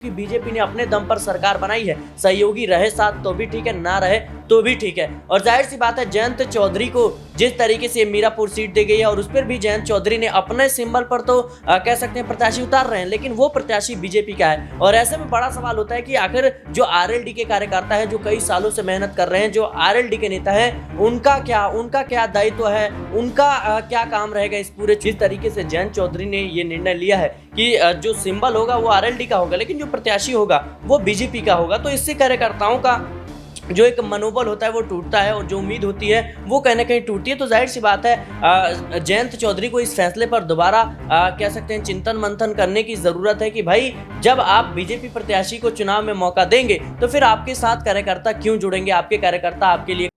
कि बीजेपी ने अपने दम पर सरकार बनाई है, सहयोगी रहे साथ तो भी ठीक है, ना रहे तो भी ठीक है। और जाहिर सी बात है, जयंत चौधरी को जिस तरीके से मीरापुर सीट दी गई है और उस पर भी जयंत चौधरी ने अपने सिंबल पर तो कह सकते हैं प्रत्याशी उतार रहे हैं, लेकिन वो प्रत्याशी बीजेपी का है। और ऐसे में बड़ा सवाल होता है कि आखिर जो आरएलडी के कार्यकर्ता है, जो कई सालों से मेहनत कर रहे हैं, जो आरएलडी के नेता है, उनका क्या दायित्व है, उनका क्या काम रहेगा इस पूरे। जिस तरीके से जयंत चौधरी ने ये निर्णय लिया है कि जो सिंबल होगा वो आरएलडी का होगा, लेकिन जो प्रत्याशी होगा वो बीजेपी का होगा, तो इससे कार्यकर्ताओं का जो एक मनोबल होता है वो टूटता है और जो उम्मीद होती है वो कहीं ना कहीं टूटती है। तो जाहिर सी बात है, जयंत चौधरी को इस फैसले पर दोबारा कह सकते हैं चिंतन मंथन करने की जरूरत है कि भाई, जब आप बीजेपी प्रत्याशी को चुनाव में मौका देंगे तो फिर आपके साथ कार्यकर्ता क्यों जुड़ेंगे, आपके कार्यकर्ता आपके लिए।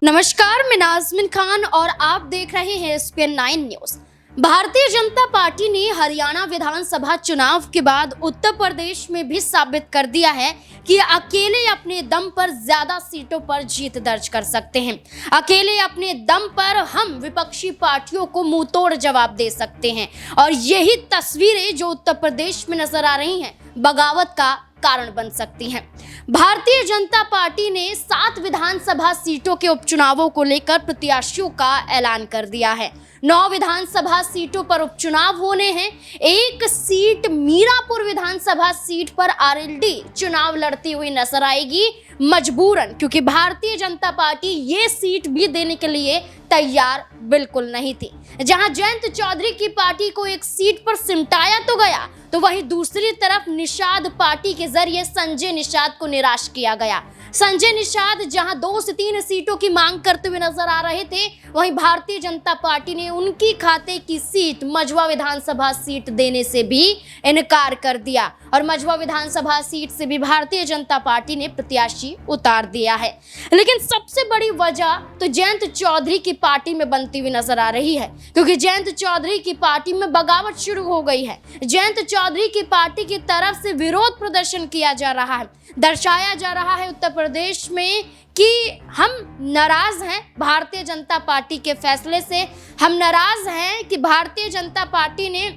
नमस्कार, मैं नाज़मीन खान और आप देख रहे हैं SPN 9 news. Bharatiya Janata party ने हरियाणा विधानसभा चुनाव के बाद उत्तर प्रदेश में भी साबित कर दिया है कि अकेले अपने दम पर ज्यादा सीटों पर जीत दर्ज कर सकते हैं। अकेले अपने दम पर हम विपक्षी पार्टियों को मुंहतोड़ जवाब दे सकते हैं और यही तस्वीरें जो उत्तर प्रदेश में नजर आ रही हैं, बगावत का कारण बन सकती हैं। भारतीय जनता पार्टी ने 7 विधानसभा सीटों के उपचुनावों को लेकर प्रत्याशियों का ऐलान कर दिया है। 9 विधानसभा सीटों पर उपचुनाव होने हैं। एक सीट मीरापुर विधानसभा सीट पर आरएलडी चुनाव लड़ती हुई नजर आएगी, मजबूरन, क्योंकि भारतीय जनता पार्टी ये सीट भी देने के लिए तैयार बिल्कुल नहीं थी। जहां जयंत चौधरी की पार्टी को एक सीट पर सिमटाया तो गया, तो वहीं दूसरी तरफ निषाद पार्टी के जरिए संजय निषाद को निराश किया गया। संजय निषाद जहां 2 से 3 सीटों की मांग करते हुए नजर आ रहे थे, वहीं भारतीय जनता पार्टी ने उनकी खाते की सीट मझवा विधानसभा सीट देने से भी इनकार कर दिया और मझवा विधानसभा सीट से भी भारतीय जनता पार्टी ने प्रत्याशी उतार दिया है। लेकिन सबसे बड़ी वजह तो जयंत चौधरी की पार्टी में बनती हुई नजर आ रही है, क्योंकि जयंत चौधरी की पार्टी में बगावत शुरू हो गई है। जयंत चौधरी की पार्टी की तरफ से विरोध प्रदर्शन किया जा रहा है, दर्शाया जा रहा है उत्तर प्रदेश में कि हम नाराज हैं भारतीय जनता पार्टी के फैसले से। हम नाराज हैं कि भारतीय जनता पार्टी ने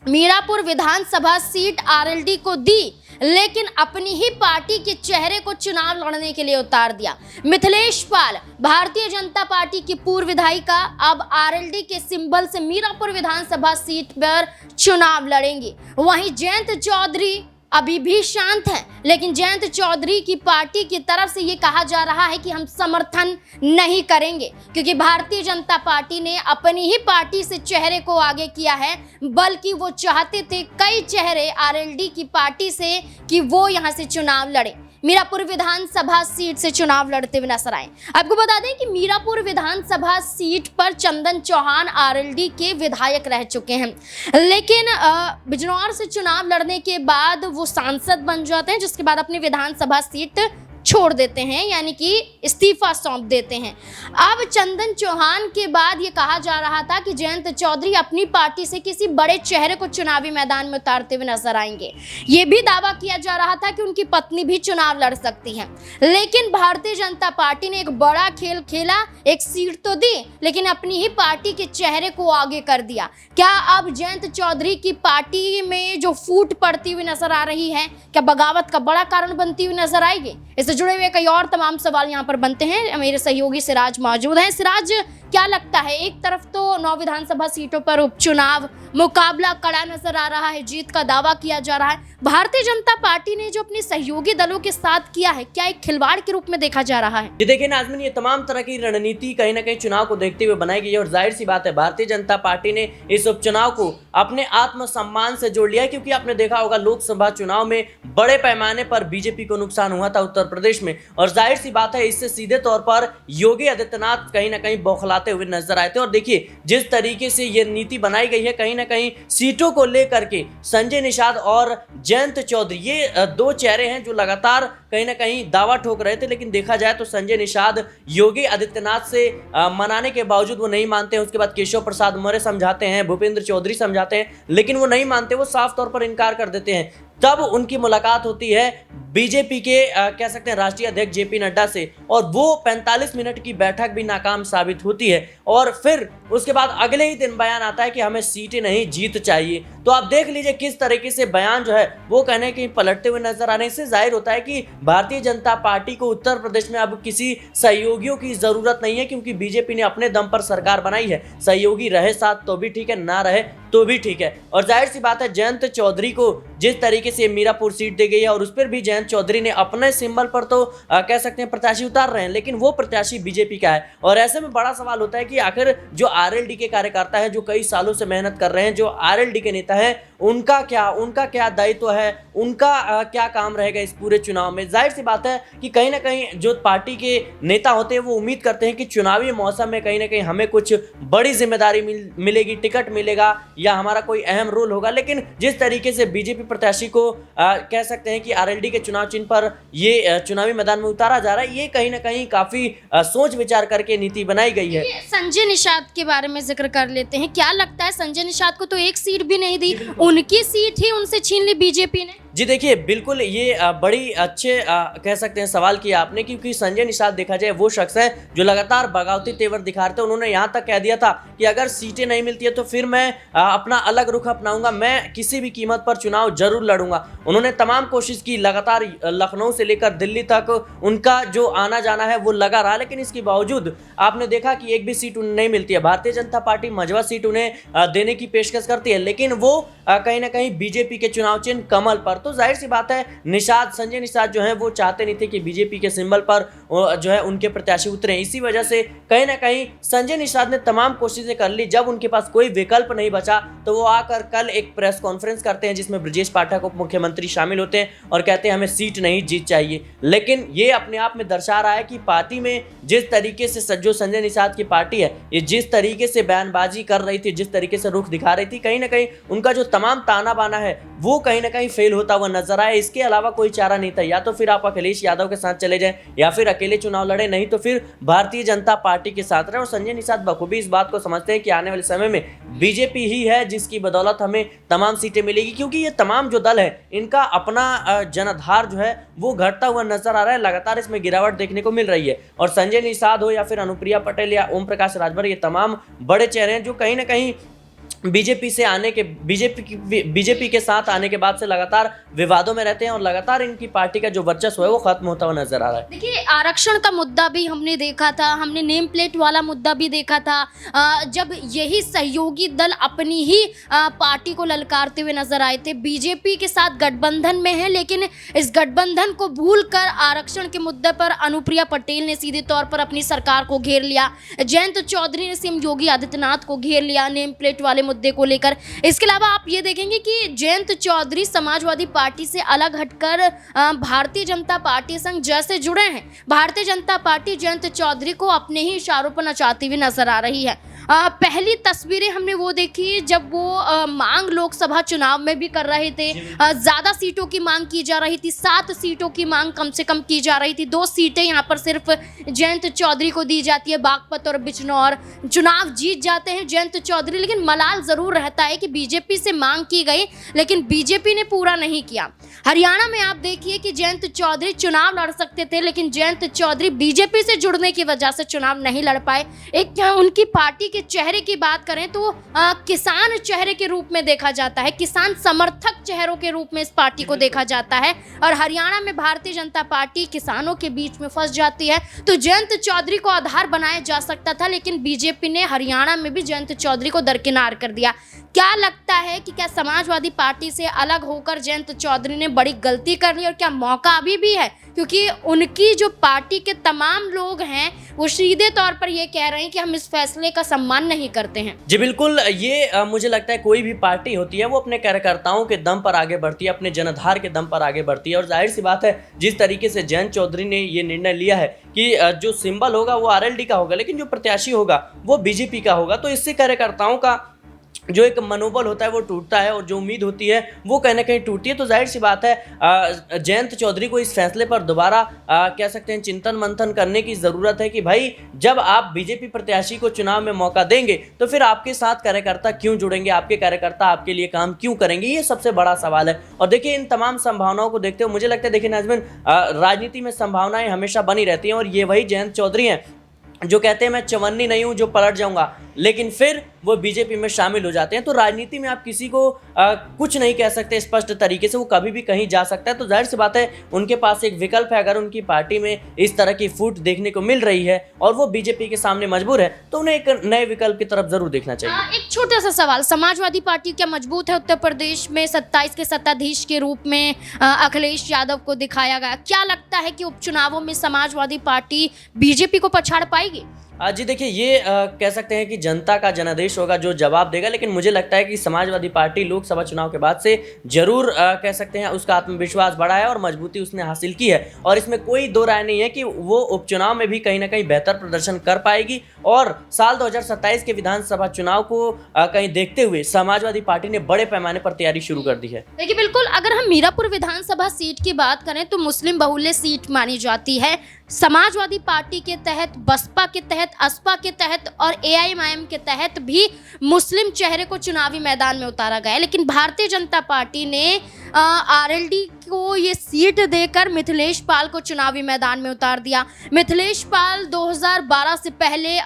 मीरापुर विधानसभा सीट आरएलडी को दी, लेकिन अपनी ही पार्टी के चेहरे को चुनाव लड़ने के लिए उतार दिया। मिथिलेश पाल, भारतीय जनता पार्टी की पूर्व विधायिका, अब आरएलडी के सिंबल से मीरापुर विधानसभा सीट पर चुनाव लड़ेंगी। वहीं जयंत चौधरी अभी भी शांत है, लेकिन जयंत चौधरी की पार्टी की तरफ से ये कहा जा रहा है कि हम समर्थन नहीं करेंगे, क्योंकि भारतीय जनता पार्टी ने अपनी ही पार्टी से चेहरे को आगे किया है, बल्कि वो चाहते थे कई चेहरे आरएलडी की पार्टी से कि वो यहाँ से चुनाव लड़े, मीरापुर विधानसभा सीट से चुनाव लड़ते हुए नजर आए। आपको बता दें कि मीरापुर विधानसभा सीट पर चंदन चौहान आरएलडी के विधायक रह चुके हैं, लेकिन बिजनौर से चुनाव लड़ने के बाद वो सांसद बन जाते हैं, जिसके बाद अपनी विधानसभा सीट छोड़ देते हैं, यानी कि इस्तीफा सौंप देते हैं। अब चंदन चौहान के बाद ये कहा जा रहा था कि जयंत चौधरी अपनी पार्टी से किसी बड़े चेहरे को चुनावी मैदान में उतारते हुए नजर आएंगे। ये भी दावा किया जा रहा था कि उनकी पत्नी भी चुनाव लड़ सकती है, लेकिन भारतीय जनता पार्टी ने एक बड़ा खेल खेला, एक सीट तो दी, लेकिन अपनी ही पार्टी के चेहरे को आगे कर दिया। क्या अब जयंत चौधरी की पार्टी में जो फूट पड़ती हुई नजर आ रही है, क्या बगावत का बड़ा कारण बनती हुई नजर आएगी? इससे जुड़े हुए कई और तमाम सवाल यहाँ पर बनते हैं। मेरे सहयोगी सिराज मौजूद हैं। सिराज, क्या लगता है, एक तरफ तो 9 विधानसभा सीटों पर उपचुनाव, मुकाबला कड़ा नजर आ रहा है, जीत का दावा किया जा रहा है, भारतीय जनता पार्टी ने जो अपने सहयोगी दलों के साथ किया है, क्या एक खिलवाड़ के रूप में देखा जा रहा है? ये देखिए नाज़मीन, ये तमाम तरह की रणनीति कहीं ना कहीं चुनाव को देखते हुए बनाई गई है और जाहिर सी बात है, भारतीय जनता पार्टी ने इस उपचुनाव को अपने आत्मसम्मान से जोड़ लिया है, क्योंकि आपने देखा होगा लोकसभा चुनाव में बड़े पैमाने पर बीजेपी को नुकसान हुआ था उत्तर प्रदेश में, और जाहिर सी बात है इससे सीधे तौर पर योगी आदित्यनाथ कहीं ना कहीं बौखलाते हुए नजर आए थे। और देखिए जिस तरीके से ये नीति बनाई गई है, कहीं ना कहीं सीटों को लेकर के संजय निषाद और जयंत चौधरी, ये 2 चेहरे हैं जो लगातार कहीं ना कहीं दावा ठोक रहे थे, लेकिन देखा जाए तो संजय निषाद योगी आदित्यनाथ से मनाने के बावजूद वो नहीं मानते हैं। उसके बाद केशव प्रसाद मौर्य समझाते हैं, भूपेंद्र चौधरी समझाते हैं, लेकिन वो नहीं मानते, वो साफ तौर पर इनकार कर देते हैं। तब उनकी मुलाकात होती है बीजेपी के कह सकते हैं राष्ट्रीय अध्यक्ष जेपी नड्डा से, और वो 45 मिनट की बैठक भी नाकाम साबित होती है। और फिर उसके बाद अगले ही दिन बयान आता है कि हमें सीटें नहीं जीत चाहिए। तो आप देख लीजिए किस तरीके से बयान जो है वो कहने की पलटते हुए नजर आ रहे हैं। इससे जाहिर होता है कि भारतीय जनता पार्टी को उत्तर प्रदेश में अब किसी सहयोगियों की जरूरत नहीं है, क्योंकि बीजेपी ने अपने दम पर सरकार बनाई है। सहयोगी रहे साथ तो भी ठीक है, ना रहे तो भी ठीक है। और जाहिर सी बात है जयंत चौधरी को जिस तरीके से मीरापुर सीट दी गई है और उस पर भी जयंत चौधरी ने अपने सिंबल पर तो कह सकते हैं प्रत्याशी उतार रहे हैं, लेकिन वो प्रत्याशी बीजेपी का है। और ऐसे में बड़ा सवाल होता है कि आखिर जो आरएलडी के कार्यकर्ता है, जो कई सालों से मेहनत कर रहे हैं, जो आरएलडी के नेता है, उनका क्या दायित्व है, उनका क्या काम रहेगा इस पूरे चुनाव में। जाहिर सी बात है कि कहीं ना कहीं जो पार्टी के नेता होते हैं वो उम्मीद करते हैं कि चुनावी मौसम में कहीं ना कहीं हमें कुछ बड़ी जिम्मेदारी मिलेगी, टिकट मिलेगा या हमारा कोई अहम रोल होगा। लेकिन जिस तरीके से बीजेपी प्रत्याशी को कह सकते हैं कि आरएलडी के चुनाव चिन्ह पर ये चुनावी मैदान में उतारा जा रहा है, ये कहीं ना कहीं काफी सोच विचार करके नीति बनाई गई है। संजय निषाद के बारे में जिक्र कर लेते हैं। क्या लगता है, संजय निषाद को तो एक सीट भी नहीं दी, उनकी सीट ही उनसे छीन ली बीजेपी ने। जी देखिए, बिल्कुल ये बड़ी अच्छे कह सकते हैं सवाल किया आपने, क्योंकि संजय निषाद देखा जाए वो शख्स है जो लगातार बगावती तेवर दिखा रहे थे। उन्होंने यहाँ तक कह दिया था कि अगर सीटें नहीं मिलती है तो फिर मैं अपना अलग रुख अपनाऊंगा, मैं किसी भी कीमत पर चुनाव जरूर लड़ूंगा। उन्होंने तमाम कोशिश की, लगातार लखनऊ से लेकर दिल्ली तक उनका जो आना जाना है वो लगा रहा, लेकिन इसके बावजूद आपने देखा कि एक भी सीट उन्हें नहीं मिलती है। भारतीय जनता पार्टी मझवा सीट उन्हें देने की पेशकश करती है, लेकिन वो कहीं ना कहीं बीजेपी के चुनाव चिन्ह कमल पर। तो जाहिर सी बात है संजय निषाद जो है वो चाहते नहीं थे कि बीजेपी के सिंबल पर जो है उनके प्रत्याशी उतरे। इसी वजह से कहीं ना कहीं संजय निषाद ने तमाम कोशिशें कर ली। जब उनके पास कोई विकल्प नहीं बचा तो वो आकर कल एक प्रेस कॉन्फ्रेंस करते हैं जिसमें ब्रजेश पाठक उप मुख्यमंत्री शामिल होते हैं और कहते हैं हमें सीट नहीं जीत चाहिए। लेकिन ये अपने आप में दर्शा रहा है कि पार्टी में जिस तरीके से जो संजय निषाद की पार्टी है, ये जिस तरीके से बयानबाजी कर रही थी, जिस तरीके से रुख दिखा रही थी, कहीं ना कहीं उनका जो तमाम ताना बाना है वो कहीं ना कहीं फेल होता हुआ नजर आया। इसके अलावा कोई चारा नहीं था, या तो फिर आप अखिलेश यादव के साथ चले जाएं या फिर अकेले चुनाव लड़े, नहीं तो फिर भारतीय जनता पार्टी के साथ रहे। और संजय निषाद बखूबी इस बात को समझते हैं कि आने वाले समय में बीजेपी ही है जिसकी बदौलत हमें तमाम सीटें मिलेगी, क्योंकि ये तमाम जो दल है इनका अपना जनाधार जो है वो घटता हुआ नजर आ रहा है। लगातार इसमें गिरावट देखने को मिल रही है। और संजय निषाद हो या फिर अनुप्रिया पटेल या ओम प्रकाश राजभर, ये तमाम बड़े चेहरे हैं जो कहीं ना कहीं बीजेपी के साथ आने के बाद से लगातार विवादों में रहते हैं और लगातार इनकी पार्टी का जो वर्चस्व है वो खत्म होता हुआ नजर आ रहा है। देखिए, आरक्षण का मुद्दा भी हमने देखा था, हमने नेम प्लेट वाला मुद्दा भी देखा था। जब यही सहयोगी दल अपनी ही पार्टी को ललकारते हुए नजर आए थे। बीजेपी के साथ गठबंधन में है, लेकिन इस गठबंधन को भूलकर आरक्षण के मुद्दे पर अनुप्रिया पटेल ने सीधे तौर पर अपनी सरकार को घेर लिया। जयंत चौधरी ने सीएम योगी आदित्यनाथ को घेर लिया नेम प्लेट वाले मुद्दे को लेकर। इसके अलावा आप ये देखेंगे कि जयंत चौधरी समाजवादी पार्टी से अलग हटकर भारतीय जनता पार्टी संग जैसे जुड़े हैं, भारतीय जनता पार्टी जयंत चौधरी को अपने ही इशारों पर नचाती हुई नजर आ रही है। पहली तस्वीरें हमने वो देखी जब वो मांग लोकसभा चुनाव में भी कर रहे थे। ज्यादा सीटों की मांग की जा रही थी, 7 सीटों की मांग कम से कम की जा रही थी। 2 सीटें यहाँ पर सिर्फ जयंत चौधरी को दी जाती है, बागपत और बिजनौर। चुनाव जीत जाते हैं जयंत चौधरी, लेकिन मलाल जरूर रहता है कि बीजेपी से मांग की गई लेकिन बीजेपी ने पूरा नहीं किया। हरियाणा में आप देखिए कि जयंत चौधरी चुनाव लड़ सकते थे, लेकिन जयंत चौधरी बीजेपी से जुड़ने की वजह से चुनाव नहीं लड़ पाए। एक उनकी पार्टी के चेहरे की बात करें तो किसान चेहरे के रूप में देखा जाता है, किसान समर्थक चेहरों के रूप में इस पार्टी को देखा जाता है। और हरियाणा में भारतीय जनता पार्टी किसानों के बीच में फंस जाती है। तो जयंत चौधरी को आधार बनाया जा सकता था, लेकिन बीजेपी ने हरियाणा में भी जयंत चौधरी को दरकिनार कर दिया। क्या लगता है कि क्या समाजवादी पार्टी से अलग होकर जयंत चौधरी ने बड़ी गलती कर ली, और क्या मौका अभी भी है? क्योंकि उनकी जो पार्टी के तमाम लोग हैं वो सीधे तौर पर ये कह रहे हैं कि हम इस फैसले का सम्मान नहीं करते हैं। जी बिल्कुल, ये मुझे लगता है कोई भी पार्टी होती है वो अपने कार्यकर्ताओं के दम पर आगे बढ़ती है, अपने जनाधार के दम पर आगे बढ़ती है। और जाहिर सी बात है जिस तरीके से जयंत चौधरी ने ये निर्णय लिया है कि जो सिंबल होगा वो आरएलडी का होगा, लेकिन जो प्रत्याशी होगा वो बीजेपी का होगा, तो इससे कार्यकर्ताओं का जो एक मनोबल होता है वो टूटता है और जो उम्मीद होती है वो कहीं ना कहीं टूटती है। तो जाहिर सी बात है जयंत चौधरी को इस फैसले पर दोबारा कह सकते हैं चिंतन मंथन करने की ज़रूरत है कि भाई जब आप बीजेपी प्रत्याशी को चुनाव में मौका देंगे तो फिर आपके साथ कार्यकर्ता क्यों जुड़ेंगे, आपके कार्यकर्ता आपके लिए काम क्यों करेंगे, ये सबसे बड़ा सवाल है। और देखिए इन तमाम संभावनाओं को देखते हुए मुझे लगता है, देखिए नाज़मीन, राजनीति में संभावनाएं हमेशा बनी रहती हैं और ये वही जयंत चौधरी हैं जो कहते हैं मैं चवन्नी नहीं हूं जो पलट जाऊंगा। लेकिन फिर वो बीजेपी में शामिल हो जाते हैं। तो राजनीति में आप किसी को कुछ नहीं कह सकते स्पष्ट तरीके से, वो कभी भी कहीं जा सकता है। तो जाहिर सी बात है उनके पास एक विकल्प है। अगर उनकी पार्टी में इस तरह की फूट देखने को मिल रही है और वो बीजेपी के सामने मजबूर है, तो उन्हें एक नए विकल्प की तरफ जरूर देखना चाहिए। एक छोटा सा सवाल, समाजवादी पार्टी क्या मजबूत है? उत्तर प्रदेश में 27 के सत्ताधीश के रूप में अखिलेश यादव को दिखाया गया। क्या लगता है कि उपचुनावों में समाजवादी पार्टी बीजेपी को पछाड़ पाएगी? जी देखिए, ये कह सकते हैं कि जनता का जनादेश होगा जो जवाब देगा, लेकिन मुझे लगता है कि समाजवादी पार्टी लोकसभा चुनाव के बाद से जरूर कह सकते हैं उसका आत्मविश्वास बढ़ा है और मजबूती उसने हासिल की है। और इसमें कोई दो राय नहीं है कि वो उपचुनाव में भी कहीं ना कहीं बेहतर प्रदर्शन कर पाएगी। और साल 2027 के विधानसभा चुनाव को कहीं देखते हुए समाजवादी पार्टी ने बड़े पैमाने पर तैयारी शुरू कर दी है। देखिए बिल्कुल, अगर हम मीरापुर विधानसभा सीट की बात करें तो मुस्लिम बहुल्य सीट मानी जाती है। समाजवादी पार्टी के तहत, बसपा के तहत, असपा के तहत और एआईएमआईएम के तहत भी मुस्लिम चेहरे को चुनावी मैदान में उतारा गया है। लेकिन भारतीय जनता पार्टी ने आरएलडी को ये सीट देकर मिथिलेश पाल को चुनावी मैदान में उतार दिया। मिथिलेश पाल 2012 से पहले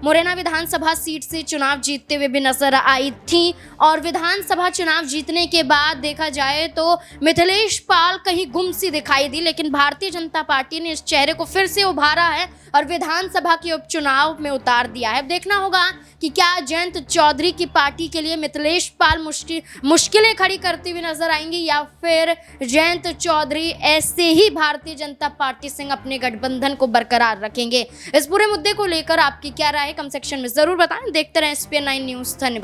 मुरैना विधानसभा सीट से चुनाव जीतते हुए भी नजर आई थी और विधानसभा चुनाव जीतने के बाद देखा जाए तो मिथिलेश पाल कहीं गुम सी दिखाई दी। लेकिन भारतीय जनता पार्टी ने इस चेहरे को फिर से उभारा है और विधानसभा के उपचुनाव में उतार दिया है। देखना होगा कि क्या जयंत चौधरी की पार्टी के लिए मिथिलेश पाल मुश्किलें खड़ी करते हुए नजर आएंगी या फिर जयंत चौधरी ऐसे ही भारतीय जनता पार्टी से अपने गठबंधन को बरकरार रखेंगे। इस पूरे मुद्दे को लेकर आपकी क्या राय है? कमेंट सेक्शन में जरूर बताएं। देखते रहें SPN9 न्यूज़। धन्यवाद।